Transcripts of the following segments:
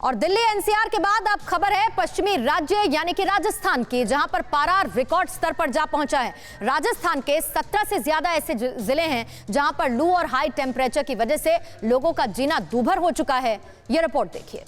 और दिल्ली एनसीआर के बाद अब खबर है पश्चिमी राज्य यानी कि राजस्थान की, जहां पर पारा रिकॉर्ड स्तर पर जा पहुंचा है। राजस्थान के 17 से ज्यादा ऐसे जिले हैं जहां पर लू और हाई टेम्परेचर की वजह से लोगों का जीना दूभर हो चुका है। यह रिपोर्ट देखिए।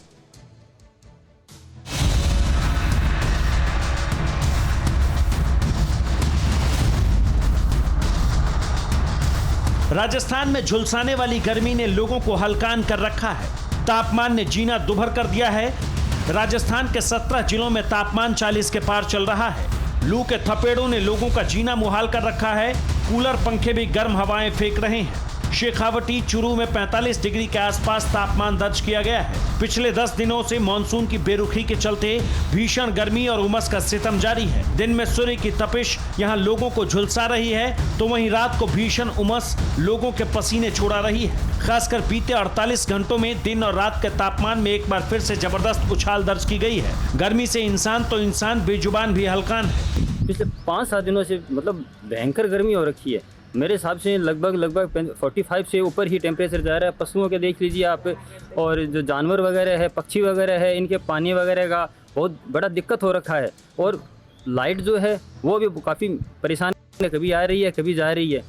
राजस्थान में झुलसाने वाली गर्मी ने लोगों को हलकान कर रखा है। तापमान ने जीना दुभर कर दिया है। राजस्थान के 17 जिलों में तापमान 40 के पार चल रहा है। लू के थपेड़ों ने लोगों का जीना मुहाल कर रखा है। कूलर पंखे भी गर्म हवाएं फेंक रहे हैं। शेखावटी, चूरू में 45 डिग्री के आसपास तापमान दर्ज किया गया है। पिछले 10 दिनों से मानसून की बेरुखी के चलते भीषण गर्मी और उमस का सितम जारी है। दिन में सूर्य की तपिश यहां लोगों को झुलसा रही है, तो वहीं रात को भीषण उमस लोगों के पसीने छोड़ा रही है। खासकर बीते 48 घंटों में दिन और रात के तापमान में एक बार फिर से जबरदस्त उछाल दर्ज की गई है। गर्मी से इंसान तो इंसान, बेजुबान भी हलकान है। पिछले 5-7 दिनों से भयंकर गर्मी हो रखी है। मेरे हिसाब से लगभग 45 से ऊपर ही टेम्परेचर जा रहा है। पशुओं के देख लीजिए आप, और जो जानवर वगैरह है, पक्षी वगैरह है, इनके पानी वगैरह का बहुत बड़ा दिक्कत हो रखा है। और लाइट जो है वो भी काफ़ी परेशान है, कभी आ रही है कभी जा रही है।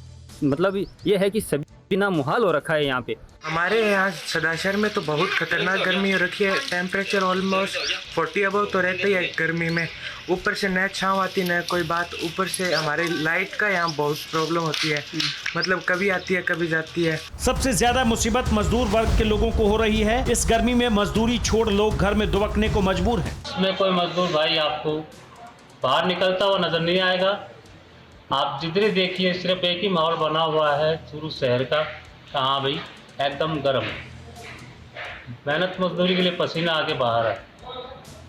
मतलब ये है कि सभी बिना मुहाल हो रखा है यहाँ पे। हमारे यहाँ सदाशहर में तो बहुत खतरनाक गर्मी हो रखी है। टेम्परेचर ऑलमोस्ट 40 अबव तो रहता ही है गर्मी में। ऊपर से न छाँव आती न कोई बात, ऊपर से हमारे लाइट का यहाँ बहुत प्रॉब्लम होती है। मतलब कभी आती है कभी जाती है। सबसे ज्यादा मुसीबत मजदूर वर्ग के लोगों को हो रही है। इस गर्मी में मजदूरी छोड़ लोग घर में दुबकने को मजबूर हैं। इसमें कोई मजदूर भाई आपको बाहर निकलता हुआ नजर नहीं आएगा। आप जिधर देखिए सिर्फ एक ही माहौल बना हुआ है चूरू शहर का। हाँ भाई, एकदम गर्म, मेहनत मजदूरी के लिए पसीना आगे बाहर है।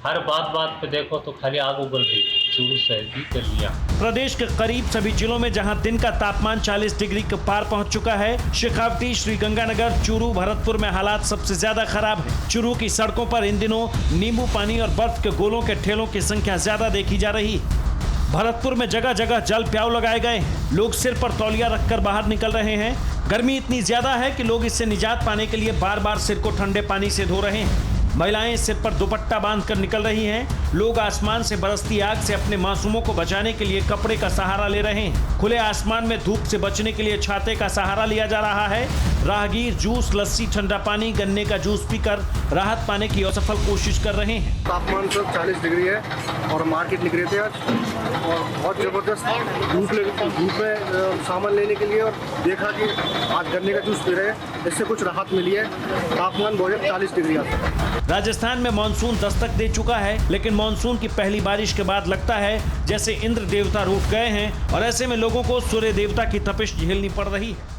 हर बात पे देखो तो खाली आग उगल रही चूरू शहर की कर लिया। प्रदेश के करीब सभी जिलों में जहां दिन का तापमान 40 डिग्री के पार पहुंच चुका है। शेखावटी, श्रीगंगानगर, चूरू, भरतपुर में हालात सबसे ज्यादा खराब है। चूरू की सड़कों पर इन दिनों नींबू पानी और बर्फ के गोलों के ठेलों की संख्या ज्यादा देखी जा रही है। भरतपुर में जगह जगह जल प्याऊ लगाए गए हैं। लोग सिर पर तौलिया रखकर बाहर निकल रहे हैं। गर्मी इतनी ज्यादा है कि लोग इससे निजात पाने के लिए बार बार सिर को ठंडे पानी से धो रहे हैं। महिलाएं सिर पर दुपट्टा बांधकर निकल रही हैं। लोग आसमान से बरसती आग से अपने मासूमों को बचाने के लिए कपड़े का सहारा ले रहे हैं। खुले आसमान में धूप से बचने के लिए छाते का सहारा लिया जा रहा है। राहगीर जूस, लस्सी, ठंडा पानी, गन्ने का जूस पीकर राहत पाने की असफल कोशिश कर रहे हैं। तापमान तो 40 डिग्री है और मार्केट निकले थे आज, और बहुत जबरदस्त धूप में सामान लेने के लिए, और देखा कि आज गन्ने का जूस पी रहे हैं, इससे कुछ राहत मिली है। तापमान बहुत 40 डिग्री आता है। राजस्थान में मानसून दस्तक दे चुका है, लेकिन मानसून की पहली बारिश के बाद लगता है जैसे इंद्र देवता रूठ गए हैं, और ऐसे में लोगों को सूर्य देवता की तपिश झेलनी पड़ रही है।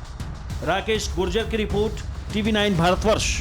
राकेश गुर्जर की रिपोर्ट, TV9 भारतवर्ष।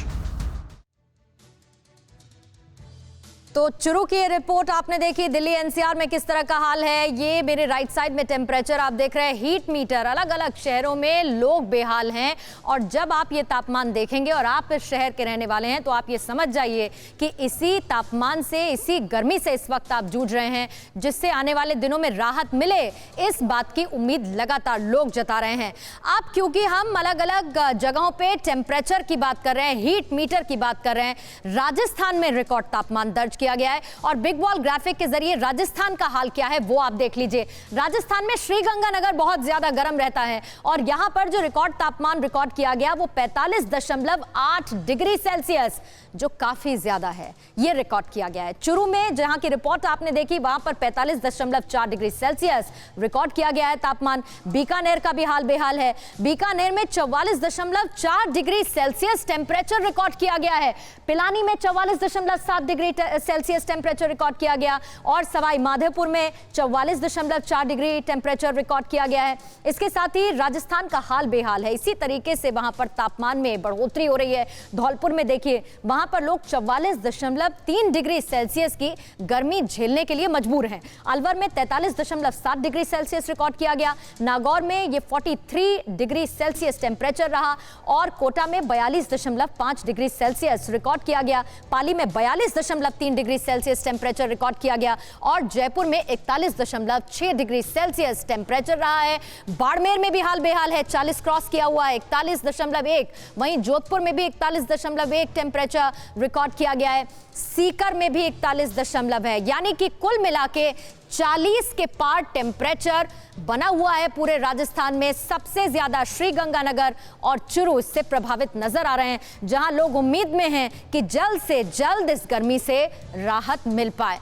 तो चूरू की ये रिपोर्ट आपने देखी। दिल्ली एनसीआर में किस तरह का हाल है, ये मेरे राइट साइड में टेम्परेचर आप देख रहे हैं। हीट मीटर अलग अलग शहरों में लोग बेहाल हैं, और जब आप ये तापमान देखेंगे और आप इस शहर के रहने वाले हैं तो आप ये समझ जाइए कि इसी तापमान से, इसी गर्मी से इस वक्त आप जूझ रहे हैं, जिससे आने वाले दिनों में राहत मिले, इस बात की उम्मीद लगातार लोग जता रहे हैं। अब क्योंकि हम अलग अलग जगहों पर टेम्परेचर की बात कर रहे हैं, हीट मीटर की बात कर रहे हैं, राजस्थान में रिकॉर्ड तापमान दर्ज किया गया है, और बिग वॉल ग्राफिक के जरिए राजस्थान का हाल क्या है वो आप देख लीजिए। राजस्थान में श्रीगंगानगर बहुत ज्यादा गर्म रहता है, और यहां पर जो रिकॉर्ड तापमान रिकॉर्ड किया गया वो 45.8 डिग्री सेल्सियस, जो काफी ज्यादा है, ये रिकॉर्ड किया गया है। चूरू में जहां की रिपोर्ट आपने देखी, वहां पर 45.4 डिग्री सेल्सियस रिकॉर्ड किया गया है तापमान। बीकानेर का भी हाल बेहाल है। बीकानेर में 44.4 डिग्री सेल्सियस टेम्परेचर रिकॉर्ड किया गया है। पिलानी में 44.7 डिग्री सेल्सियस टेम्परेचर रिकॉर्ड किया गया, और सवाई माधोपुर में 44.4 डिग्री टेम्परेचर रिकॉर्ड किया गया है। इसके साथ ही राजस्थान का हाल बेहाल है। इसी तरीके से वहां पर तापमान में बढ़ोतरी हो रही है। धौलपुर में देखिए, वहां पर लोग 44.3 डिग्री सेल्सियस की गर्मी झेलने के लिए मजबूर हैं। अलवर में 43.7 डिग्री सेल्सियस रिकॉर्ड किया गया। नागौर में ये 43 डिग्री सेल्सियस टेम्परेचर रहा, और कोटा में 42.5 डिग्री सेल्सियस रिकॉर्ड किया गया। पाली में 42.3 degree degree Celsius temperature record किया गया और जयपुर में 41.6 डिग्री सेल्सियस टेम्परेचर रहा है। बाड़मेर में भी हाल बेहाल है, 40 क्रॉस किया हुआ है, 41.1। वहीं जोधपुर में भी 41.1 टेम्परेचर रिकॉर्ड किया गया है। सीकर में भी 41 है, यानी कि कुल मिला के 40 के पार टेम्परेचर बना हुआ है पूरे राजस्थान में। सबसे ज्यादा श्रीगंगानगर और चुरू इससे प्रभावित नजर आ रहे हैं, जहां लोग उम्मीद में हैं कि जल्द से जल्द इस गर्मी से राहत मिल पाए।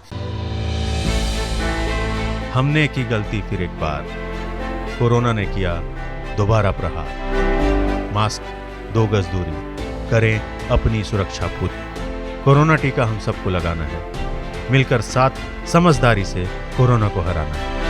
हमने की गलती फिर एक बार, कोरोना ने किया दोबारा प्रहार। मास्क, 2 गज दूरी, करें अपनी सुरक्षा खुद। कोरोना टीका हम सबको लगाना है, मिलकर साथ समझदारी से कोरोना को हराना है।